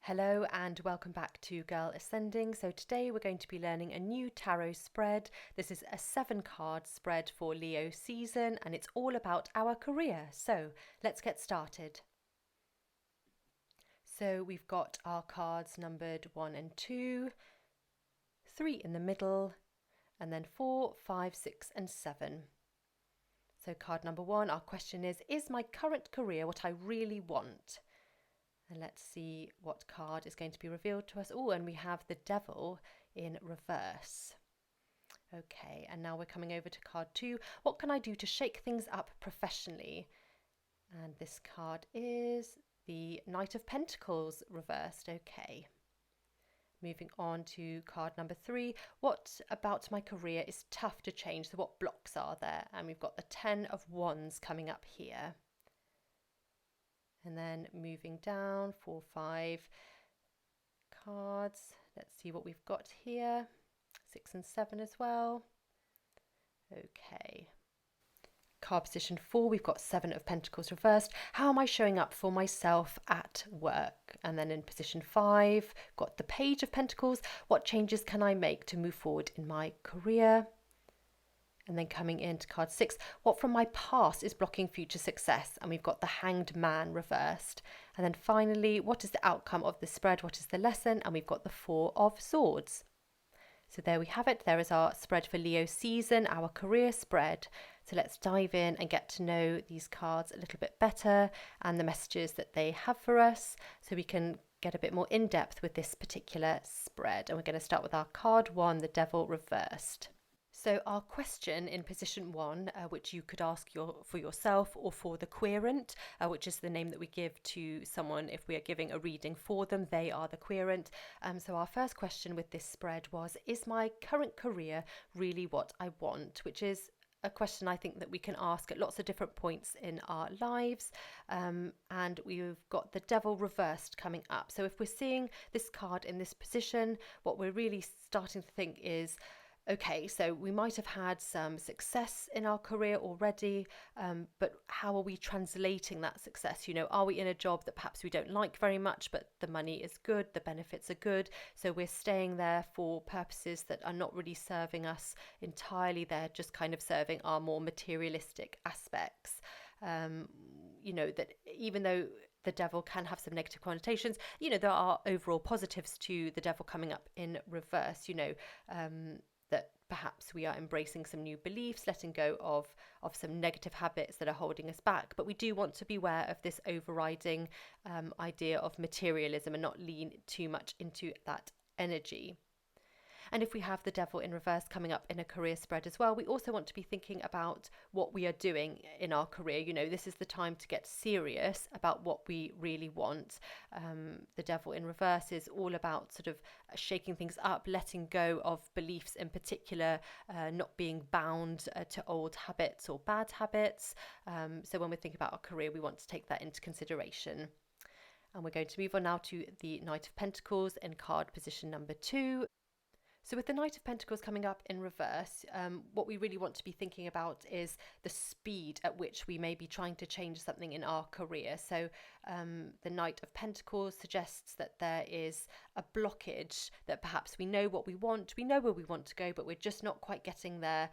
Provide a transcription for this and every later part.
Hello and welcome back to Girl Ascending. So today we're going to be learning a new tarot spread. This is a 7-card spread for Leo season and it's all about our career. So let's get started. So we've got our cards numbered 1 and 2, 3 in the middle, and then 4, 5, 6 and 7. So card number 1, our question is my current career what I really want? And let's see what card is going to be revealed to us. Oh, and we have the Devil in reverse. Okay, and now we're coming over to card 2. What can I do to shake things up professionally? And this card is the Knight of Pentacles reversed. Okay. Moving on to card number 3. What about my career is tough to change? So what blocks are there? And we've got the 10 of Wands coming up here. And then moving down, 4, 5 cards. Let's see what we've got here. 6 and 7 as well. Okay. Card position 4, we've got 7 of Pentacles reversed. How am I showing up for myself at work? And then in position 5, got the Page of Pentacles. What changes can I make to move forward in my career? And then coming into card 6, what from my past is blocking future success? And we've got the Hanged Man reversed. And then finally, what is the outcome of the spread? What is the lesson? And we've got the 4 of Swords. So there we have it. There is our spread for Leo season, our career spread. So let's dive in and get to know these cards a little bit better and the messages that they have for us so we can get a bit more in depth with this particular spread. And we're going to start with our card 1, the Devil reversed. So our question in position 1, which you could ask for yourself or for the querent, which is the name that we give to someone if we are giving a reading for them, they are the querent. So our first question with this spread was, is my current career really what I want? Which is a question I think that we can ask at lots of different points in our lives. And we've got the Devil reversed coming up. So if we're seeing this card in this position, what we're really starting to think is, okay, so we might have had some success in our career already, but how are we translating that success? You know, are we in a job that perhaps we don't like very much, but the money is good, the benefits are good, so we're staying there for purposes that are not really serving us entirely. They're just kind of serving our more materialistic aspects. You know, that even though the Devil can have some negative connotations, you know, there are overall positives to the Devil coming up in reverse, you know, that perhaps we are embracing some new beliefs, letting go of some negative habits that are holding us back. But we do want to be aware of this overriding idea of materialism and not lean too much into that energy. And if we have the Devil in reverse coming up in a career spread as well, we also want to be thinking about what we are doing in our career. You know, this is the time to get serious about what we really want. The Devil in reverse is all about sort of shaking things up, letting go of beliefs in particular, not being bound to old habits or bad habits. So when we think about our career, we want to take that into consideration. And we're going to move on now to the Knight of Pentacles in card position number 2. So with the Knight of Pentacles coming up in reverse, what we really want to be thinking about is the speed at which we may be trying to change something in our career. So the Knight of Pentacles suggests that there is a blockage, that perhaps we know what we want, we know where we want to go, but we're just not quite getting there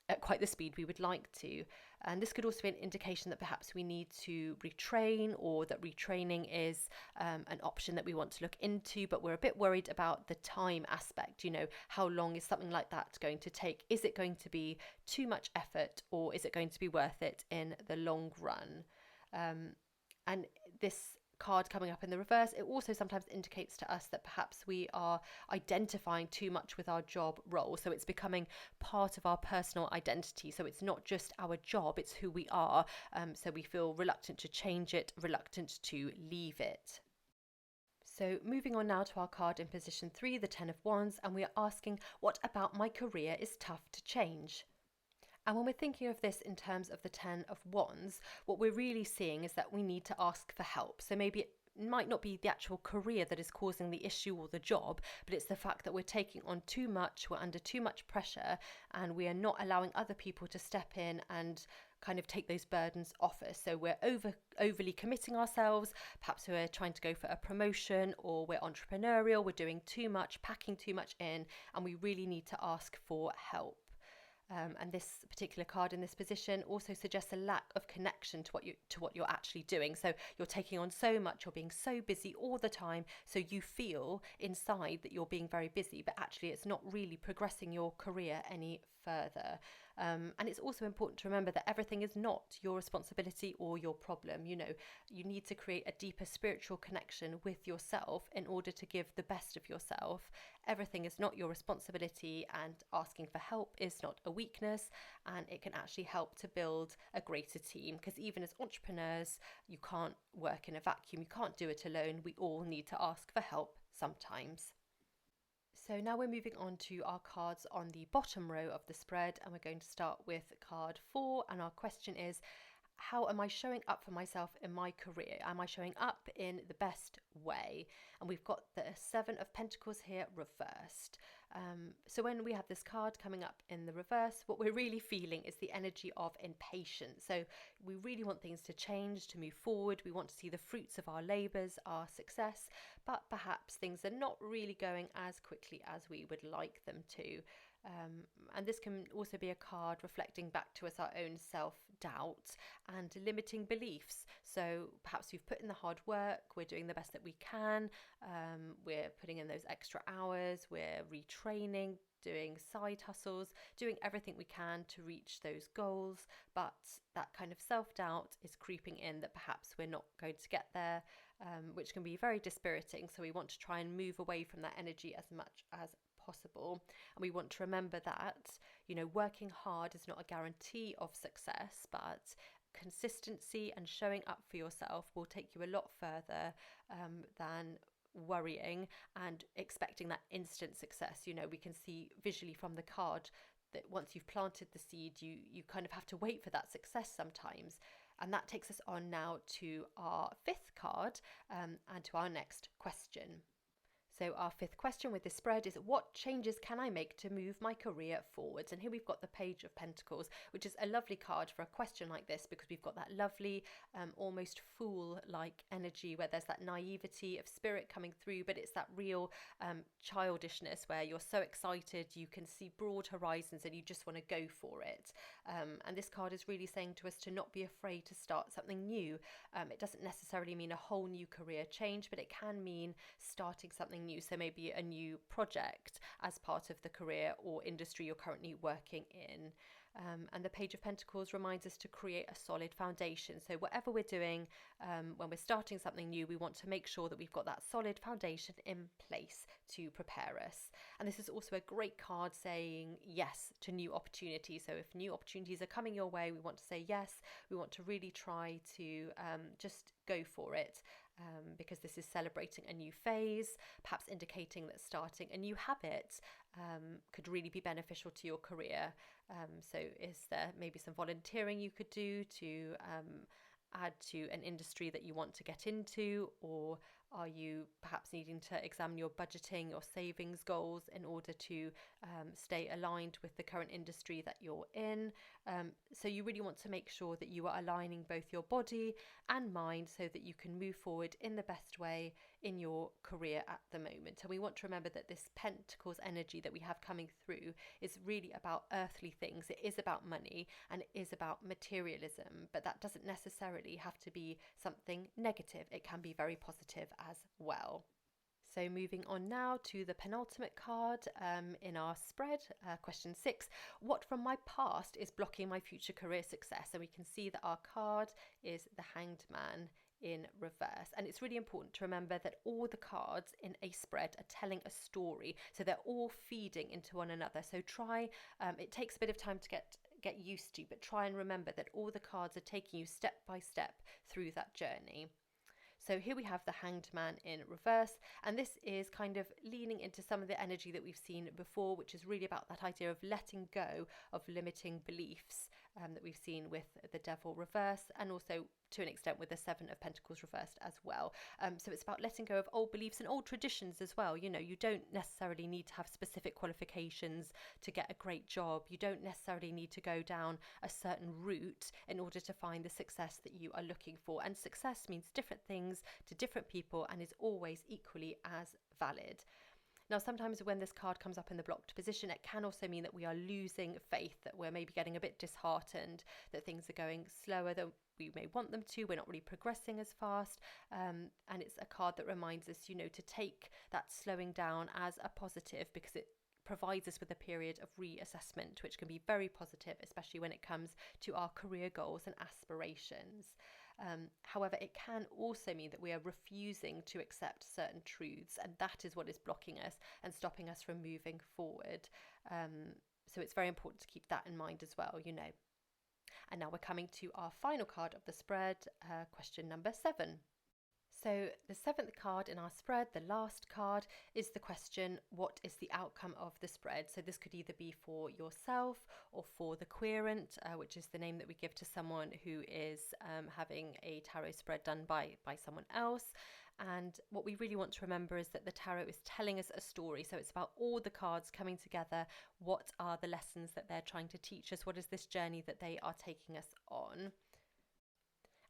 at quite the speed we would like to. And this could also be an indication that perhaps we need to retrain, or that retraining is an option that we want to look into, but we're a bit worried about the time aspect. You know, how long is something like that going to take? Is it going to be too much effort, or is it going to be worth it in the long run? And this card coming up in the reverse, it also sometimes indicates to us that perhaps we are identifying too much with our job role. So it's becoming part of our personal identity. So it's not just our job, it's who we are. So we feel reluctant to change it, reluctant to leave it. So moving on now to our card in position 3, the 10 of Wands, and we are asking, what about my career is tough to change? And when we're thinking of this in terms of the 10 of Wands, what we're really seeing is that we need to ask for help. So maybe it might not be the actual career that is causing the issue or the job, but it's the fact that we're taking on too much, we're under too much pressure, and we are not allowing other people to step in and kind of take those burdens off us. So we're overly committing ourselves. Perhaps we're trying to go for a promotion, or we're entrepreneurial, we're doing too much, packing too much in, and we really need to ask for help. And this particular card in this position also suggests a lack of connection to what you're actually doing. So you're taking on so much, you're being so busy all the time, so you feel inside that you're being very busy, but actually it's not really progressing your career any further. And it's also important to remember that everything is not your responsibility or your problem. You need to create a deeper spiritual connection with yourself in order to give the best of yourself. Everything is not your responsibility, and asking for help is not a weakness, and it can actually help to build a greater team, because even as entrepreneurs, you can't work in a vacuum, you can't do it alone. We all need to ask for help sometimes. So now we're moving on to our cards on the bottom row of the spread, and we're going to start with card 4, and our question is, how am I showing up for myself in my career? Am I showing up in the best way? And we've got the 7 of Pentacles here reversed. So when we have this card coming up in the reverse, what we're really feeling is the energy of impatience. So we really want things to change, to move forward. We want to see the fruits of our labours, our success, but perhaps things are not really going as quickly as we would like them to. And this can also be a card reflecting back to us our own self-doubt and limiting beliefs. So perhaps we've put in the hard work, we're doing the best that we can, we're putting in those extra hours, we're retraining, doing side hustles, doing everything we can to reach those goals, but that kind of self-doubt is creeping in that perhaps we're not going to get there, which can be very dispiriting. So we want to try and move away from that energy as much as possible. And we want to remember that, working hard is not a guarantee of success, but consistency and showing up for yourself will take you a lot further than worrying and expecting that instant success. We can see visually from the card that once you've planted the seed, you kind of have to wait for that success sometimes. And that takes us on now to our 5th card and to our next question. So our 5th question with this spread is, what changes can I make to move my career forwards? And here we've got the Page of Pentacles, which is a lovely card for a question like this, because we've got that lovely, almost fool-like energy where there's that naivety of spirit coming through, but it's that real childishness where you're so excited, you can see broad horizons and you just want to go for it. And this card is really saying to us to not be afraid to start something new. It doesn't necessarily mean a whole new career change, but it can mean starting something new. So maybe a new project as part of the career or industry you're currently working in. And the Page of Pentacles reminds us to create a solid foundation. So whatever we're doing, when we're starting something new, we want to make sure that we've got that solid foundation in place to prepare us. And this is also a great card saying yes to new opportunities. So if new opportunities are coming your way, we want to say yes. We want to really try to just go for it, because this is celebrating a new phase, perhaps indicating that starting a new habit could really be beneficial to your career. So is there maybe some volunteering you could do to add to an industry that you want to get into, or are you perhaps needing to examine your budgeting or savings goals in order to stay aligned with the current industry that you're in? So you really want to make sure that you are aligning both your body and mind so that you can move forward in the best way in your career at the moment. And we want to remember that this Pentacles energy that we have coming through is really about earthly things. It is about money and it is about materialism, but that doesn't necessarily have to be something negative. It can be very positive as well. So moving on now to the penultimate card in our spread, question 6. What from my past is blocking my future career success? And we can see that our card is the Hanged Man in reverse. And it's really important to remember that all the cards in a spread are telling a story. So they're all feeding into one another. So try, it takes a bit of time to get used to, but try and remember that all the cards are taking you step by step through that journey. So here we have the Hanged Man in reverse, and this is kind of leaning into some of the energy that we've seen before, which is really about that idea of letting go of limiting beliefs that we've seen with the Devil reverse, and also to an extent with the Seven of Pentacles reversed as well. So it's about letting go of old beliefs and old traditions as well. You know, you don't necessarily need to have specific qualifications to get a great job. You don't necessarily need to go down a certain route in order to find the success that you are looking for. And success means different things to different people and is always equally as valid. Now, sometimes when this card comes up in the blocked position, it can also mean that we are losing faith, that we're maybe getting a bit disheartened, that things are going slower than we may want them to. We're not really progressing as fast. And it's a card that reminds us, you know, to take that slowing down as a positive, because it provides us with a period of reassessment, which can be very positive, especially when it comes to our career goals and aspirations. However, it can also mean that we are refusing to accept certain truths, and that is what is blocking us and stopping us from moving forward. So it's very important to keep that in mind as well, you know. And now we're coming to our final card of the spread, question number 7. So the 7th card in our spread, the last card, is the question, what is the outcome of the spread? So this could either be for yourself or for the querent, which is the name that we give to someone who is having a tarot spread done by someone else. And what we really want to remember is that the tarot is telling us a story. So it's about all the cards coming together. What are the lessons that they're trying to teach us? What is this journey that they are taking us on?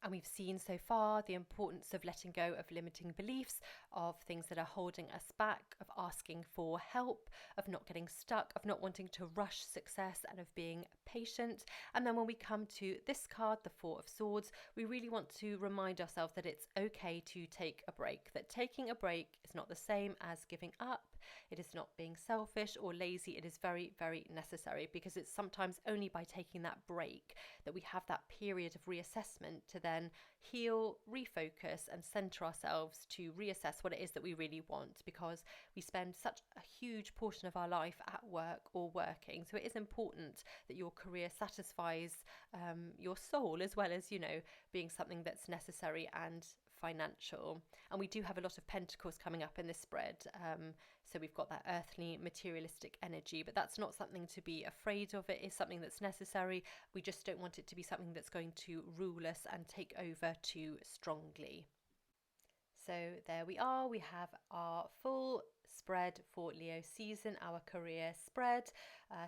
And we've seen so far the importance of letting go of limiting beliefs, of things that are holding us back, of asking for help, of not getting stuck, of not wanting to rush success, and of being patient. And then when we come to this card, the Four of Swords, we really want to remind ourselves that it's okay to take a break, that taking a break is not the same as giving up. It is not being selfish or lazy. It is very, very necessary, because it's sometimes only by taking that break that we have that period of reassessment to then heal, refocus, and center ourselves to reassess what it is that we really want, because we spend such a huge portion of our life at work or working. So it is important that your career satisfies your soul, as well as, you know, being something that's necessary and financial. And we do have a lot of pentacles coming up in this spread, so we've got that earthly materialistic energy, but that's not something to be afraid of. It is something that's necessary. We just don't want it to be something that's going to rule us and take over too strongly. So there we are, we have our full spread for Leo season, our career spread,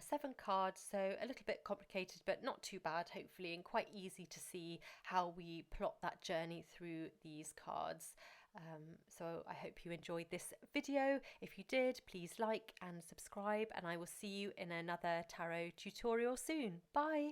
7 cards, so a little bit complicated but not too bad hopefully, and quite easy to see how we plot that journey through these cards. So I hope you enjoyed this video. If you did, please like and subscribe, and I will see you in another tarot tutorial soon. Bye!